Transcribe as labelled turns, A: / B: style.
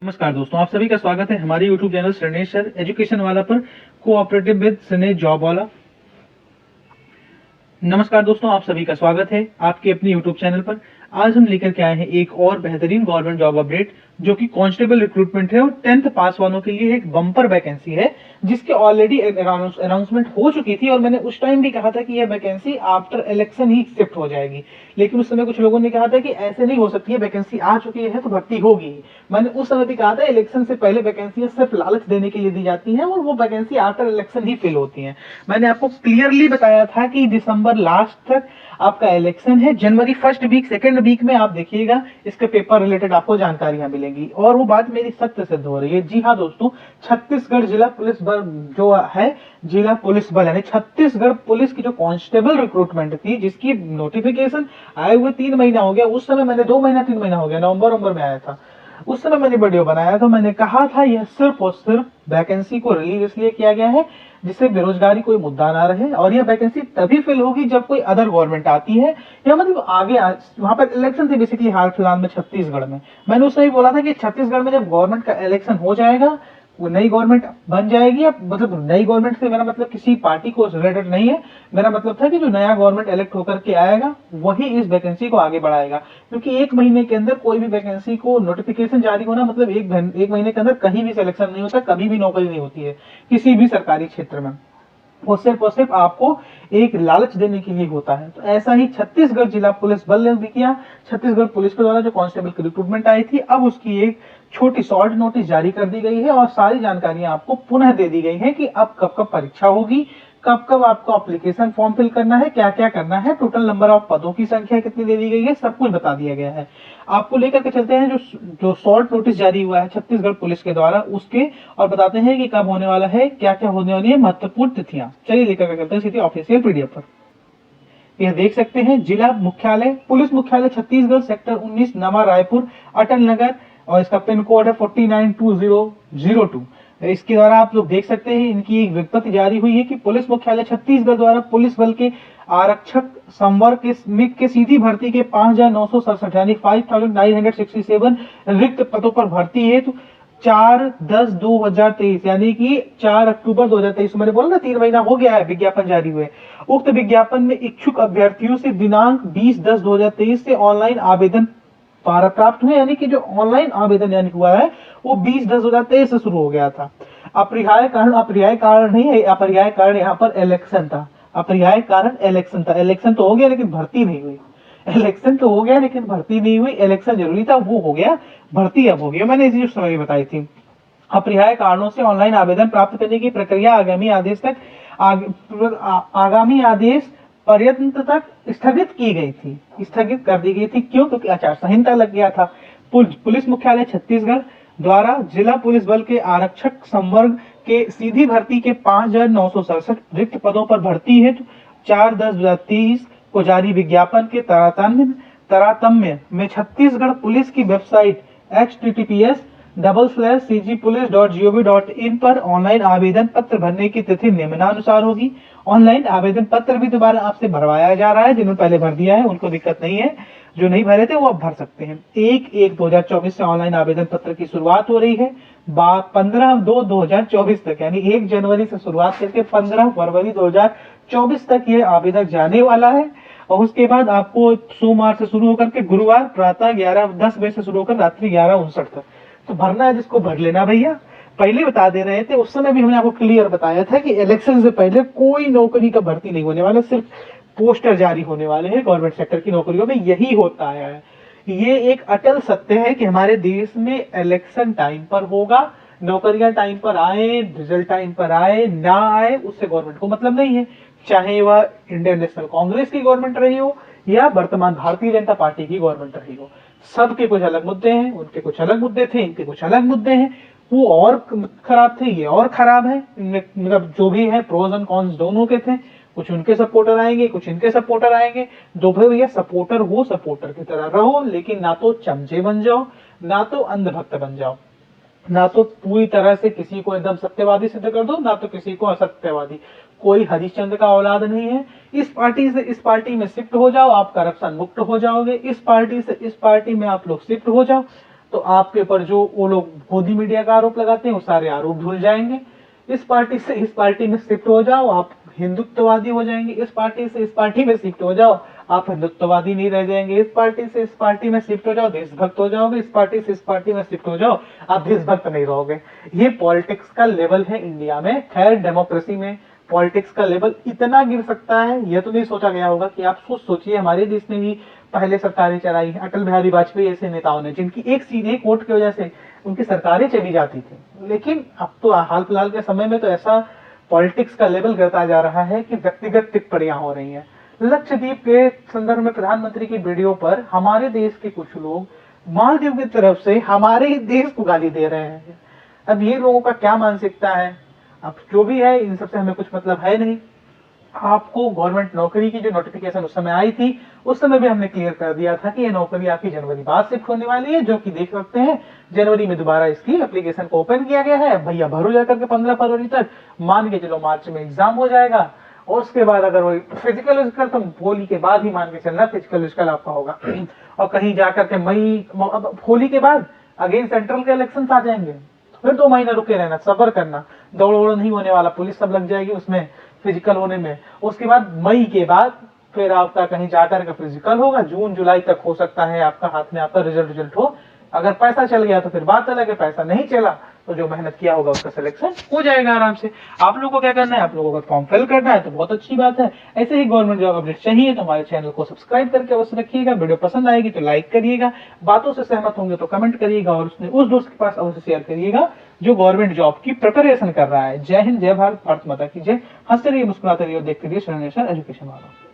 A: नमस्कार दोस्तों, आप सभी का स्वागत है हमारे YouTube चैनल श्रेणेश सर एजुकेशन वाला पर कोऑपरेटिव विद श्रेणेश जॉब वाला। नमस्कार दोस्तों, आप सभी का स्वागत है आपके अपने YouTube चैनल पर। आज हम लेकर के आए हैं एक और बेहतरीन गवर्नमेंट जॉब अपडेट जो कि कांस्टेबल रिक्रूटमेंट है और 10th पास वालों के लिए एक बम्पर वैकेंसी है जिसके ऑलरेडी अनाउंसमेंट हो चुकी थी और मैंने उस टाइम भी कहा था कि यह वैकेंसी आफ्टर इलेक्शन ही शिफ्ट हो जाएगी। लेकिन उस समय कुछ लोगों ने कहा था कि ऐसे नहीं हो सकती है, वैकेंसी आ चुकी है तो भर्ती होगी। मैंने उस समय भी कहा था इलेक्शन से पहले वैकेंसी सिर्फ लालच देने के लिए दी जाती है और वो वैकेंसी आफ्टर इलेक्शन ही फिल होती है। मैंने आपको क्लियरली बताया था कि दिसंबर लास्ट तक आपका इलेक्शन है, जनवरी फर्स्ट वीक सेकेंड वीक में आप देखिएगा इसके पेपर रिलेटेड आपको जानकारियां मिलेंगी और वो बात मेरी सत्य सिद्ध हो रही है। जी हाँ दोस्तों, छत्तीसगढ़ जिला पुलिस बल जो है, जिला पुलिस बल यानी छत्तीसगढ़ पुलिस की जो कांस्टेबल रिक्रूटमेंट थी जिसकी नोटिफिकेशन आए हुए 3 महीना हो गया, उस समय मैंने 2 महीना 3 महीना हो गया, नवंबर में आया था। उस समय मैंने वीडियो बनाया था, मैंने कहा था यह सिर्फ और सिर्फ वैकेंसी को रिलीज इसलिए किया गया है जिससे बेरोजगारी कोई मुद्दा ना रहे और यह वैकेंसी तभी फिल होगी जब कोई अदर गवर्नमेंट आती है या मतलब आगे वहां पर इलेक्शन थे बेसिकली हाल फिलहाल में छत्तीसगढ़ में। मैंने उसमें बोला था कि छत्तीसगढ़ में जब गवर्नमेंट का इलेक्शन हो जाएगा, वो नई गवर्नमेंट बन जाएगी। अब मतलब नई गवर्नमेंट से मेरा मतलब किसी पार्टी को रिलेटेड नहीं है, मेरा मतलब था कि जो नया गवर्नमेंट इलेक्ट होकर के आएगा वही इस वैकेंसी को आगे बढ़ाएगा। क्योंकि 1 महीने के अंदर कोई भी वैकेंसी को नोटिफिकेशन जारी होना मतलब एक महीने के अंदर कहीं भी सिलेक्शन नहीं होता, कभी भी नौकरी नहीं होती है किसी भी सरकारी क्षेत्र में। वो सिर्फ आपको एक लालच देने के लिए होता है। तो ऐसा ही छत्तीसगढ़ जिला पुलिस बल ने भी किया। छत्तीसगढ़ पुलिस के द्वारा जो कांस्टेबल की रिक्रूटमेंट आई थी, अब उसकी एक छोटी शॉर्ट नोटिस जारी कर दी गई है और सारी जानकारियां आपको पुनः दे दी गई है कि अब कब कब परीक्षा होगी, कब कब आपको एप्लीकेशन फॉर्म फिल करना है, क्या क्या करना है, टोटल नंबर ऑफ पदों की संख्या कितनी दे दी गई है, सब कुछ बता दिया गया है। आपको लेकर के चलते हैं जो शॉर्ट नोटिस जारी हुआ है छत्तीसगढ़ पुलिस के द्वारा उसके, और बताते हैं कि कब होने वाला है, क्या क्या होने वाली है, महत्वपूर्ण तिथियां। चलिए लेकर के चलते हैं सीधे ऑफिशियल पीडीएफ पर। यह देख सकते हैं जिला मुख्यालय पुलिस मुख्यालय छत्तीसगढ़ सेक्टर 19 नवा रायपुर अटल नगर और इसका पिन कोड है 492002। इसके द्वारा आप लोग देख सकते हैं इनकी एक विज्ञप्ति जारी हुई है कि पुलिस मुख्यालय छत्तीसगढ़ द्वारा पुलिस बल के आरक्षक संवर्ग के सीधी भर्ती के 5967 यानी 5967 रिक्त पदों पर भर्ती है। तो 4/10/2023 यानी कि 4 अक्टूबर 2023, मैंने बोला ना 3 महीना हो गया है विज्ञापन जारी हुए। उक्त विज्ञापन में इच्छुक अभ्यर्थियों से दिनांक 20/10/2023 से ऑनलाइन आवेदन प्राप्त हुए, यानी कि जो ऑनलाइन आवेदन यानी हुआ है वो 20/10/2023 से शुरू हो गया था। अपरिहार्य कारण नहीं है, अपरिहार्य कारण यहाँ पर इलेक्शन था। अपरिहार्य कारण इलेक्शन था। इलेक्शन तो हो गया लेकिन भर्ती नहीं हुई। इलेक्शन तो हो गया लेकिन भर्ती नहीं हुई। इलेक्शन जरूरी था, वो हो गया, भर्ती अब हो गया। मैंने इसी समय बताई थी। अपरिहार्य कारणों से ऑनलाइन आवेदन प्राप्त करने की प्रक्रिया आगामी आदेश पर्यंत तक स्थगित की गई थी, स्थगित कर दी गई थी। क्यों? क्योंकि आचार संहिता लग गया था। पुलिस मुख्यालय छत्तीसगढ़ द्वारा जिला पुलिस बल के आरक्षक संवर्ग के सीधी भर्ती के 5967 रिक्त पदों पर भर्ती है। 4/10/2023 को जारी विज्ञापन के तारतम्य में छत्तीसगढ़ पुलिस की वेबसाइट https://cgpolice.gov.in पर ऑनलाइन आवेदन पत्र भरने की तिथि निम्नानुसार होगी। ऑनलाइन आवेदन पत्र भी दोबारा आपसे भरवाया जा रहा है। जिन्होंने पहले भर दिया है उनको दिक्कत नहीं है, जो नहीं भरे थे वो अब भर सकते हैं। 1/1/2024 से ऑनलाइन आवेदन पत्र की शुरुआत हो रही है 15/2/2024 तक, यानी 1 जनवरी से शुरुआत करके 15 फरवरी 2024 तक ये आवेदन जाने वाला है। और उसके बाद आपको सोमवार से शुरू होकर के गुरुवार प्रातः 11:10 बजे से शुरू होकर रात्रि 11:59 तक तो भरना है। जिसको भर लेना भैया, पहले बता दे रहे थे, उस समय भी हमने आपको क्लियर बताया था कि इलेक्शन से पहले कोई नौकरी का भर्ती नहीं होने वाला, सिर्फ पोस्टर जारी होने वाले हैं गवर्नमेंट सेक्टर की नौकरियों में। यही होता है, ये एक अटल सत्य है कि हमारे देश में इलेक्शन टाइम पर होगा। नौकरियां टाइम पर आए, रिजल्ट टाइम पर आए ना आए, उससे गवर्नमेंट को मतलब नहीं है। चाहे वह इंडियन नेशनल कांग्रेस की गवर्नमेंट रही हो या वर्तमान भारतीय जनता पार्टी की गवर्नमेंट रही हो, सबके कुछ अलग मुद्दे हैं। उनके कुछ अलग मुद्दे थे, इनके कुछ अलग मुद्दे हैं। वो और खराब थे, ये और खराब है। मतलब जो भी है प्रोज एंड कॉन्स दोनों के थे। कुछ उनके सपोर्टर आएंगे, कुछ इनके सपोर्टर आएंगे। दो भाई भैया सपोर्टर हो, सपोर्टर की तरह रहो, लेकिन ना तो चमचे बन जाओ, ना तो अंधभक्त बन जाओ। ना तो पूरी तरह से किसी को एकदम सत्यवादी सिद्ध कर दो, ना तो किसी को असत्यवादी। कोई हरिश्चंद्र का औलाद नहीं है। इस पार्टी से इस पार्टी में शिफ्ट हो जाओ, आप करप्शन मुक्त हो जाओगे। इस पार्टी से इस पार्टी में आप लोग शिफ्ट हो जाओ तो आपके ऊपर जो वो लोग गोदी मीडिया का आरोप लगाते हैं वो सारे आरोप धुल जाएंगे। इस पार्टी से इस पार्टी में शिफ्ट हो जाओ, आप हिंदुत्ववादी हो जाएंगे। इस पार्टी से इस पार्टी में शिफ्ट हो जाओ, आप हिंदुत्ववादी नहीं रह जाएंगे। इस पार्टी से इस पार्टी में शिफ्ट हो जाओ, देशभक्त हो जाओगे। इस पार्टी से इस पार्टी में शिफ्ट हो जाओ, आप देशभक्त नहीं रहोगे। ये पॉलिटिक्स का लेवल है इंडिया में। खैर, डेमोक्रेसी में पॉलिटिक्स का लेवल इतना गिर सकता है, यह तो नहीं सोचा गया होगा। कि आप सोचिए, हमारे देश में भी पहले सरकारें चलाई, अटल बिहारी वाजपेयी ऐसे नेताओं ने, जिनकी एक सीधे वोट की वजह से उनकी सरकारें चली जाती थी। लेकिन अब तो हाल फिलहाल के समय में तो ऐसा पॉलिटिक्स का लेवल गिरता जा रहा है कि व्यक्तिगत टिप्पणियां हो रही हैं। लक्षद्वीप के संदर्भ में प्रधानमंत्री की वीडियो पर हमारे देश के कुछ लोग मालदीव की तरफ से हमारे ही देश को गाली दे रहे हैं। अब ये लोगों का क्या मानसिकता है, अब जो भी है, इन सबसे हमें कुछ मतलब है नहीं। आपको गवर्नमेंट नौकरी की जो नोटिफिकेशन उस समय आई थी, उस समय भी हमने क्लियर कर दिया था कि ये नौकरी आपकी जनवरी बाद शिफ्ट होने वाली है, जो कि देख सकते हैं जनवरी में दोबारा इसकी एप्लीकेशन को ओपन किया गया है। भैया भरो जाकर के 15 फरवरी तक, मान के चलो मार्च में एग्जाम हो जाएगा। और उसके बाद अगर वो फिजिकल विजिकल, तो होली के बाद ही मान के चलना फिजिकल विजिकल आपका होगा। और कहीं जाकर के मई, होली के बाद अगेन सेंट्रल के इलेक्शन आ जाएंगे, फिर 2 महीना रुके रहना, सब्र करना। दौड़ वोड़ नहीं होने वाला, पुलिस सब लग जाएगी उसमें फिजिकल होने में। उसके बाद मई के बाद फिर आपका कहीं जाकर का फिजिकल होगा। जून जुलाई तक हो सकता है आपका हाथ में आपका रिजल्ट हो। अगर पैसा चल गया तो फिर बात अलग है, पैसा नहीं चला तो जो मेहनत किया होगा उसका सिलेक्शन हो जाएगा आराम से। आप लोगों को क्या करना है, आप लोगों को फॉर्म फिल करना है, तो बहुत अच्छी बात है। ऐसे ही गवर्नमेंट जॉब अपडेट चाहिए तो हमारे चैनल को सब्सक्राइब करके अवश्य रखिएगा। वीडियो पसंद आएगी तो लाइक करिएगा, बातों से सहमत होंगे तो कमेंट करिएगा, और उसने उस दोस्त के पास अवश्य शेयर करिएगा जो गवर्नमेंट जॉब की प्रिपरेशन कर रहा है। जय हिंद, जय भारत, भारत माता की जय। हंसते रहिए, मुस्कुराते रहिए और देखते रहिए एजुकेशन वाला।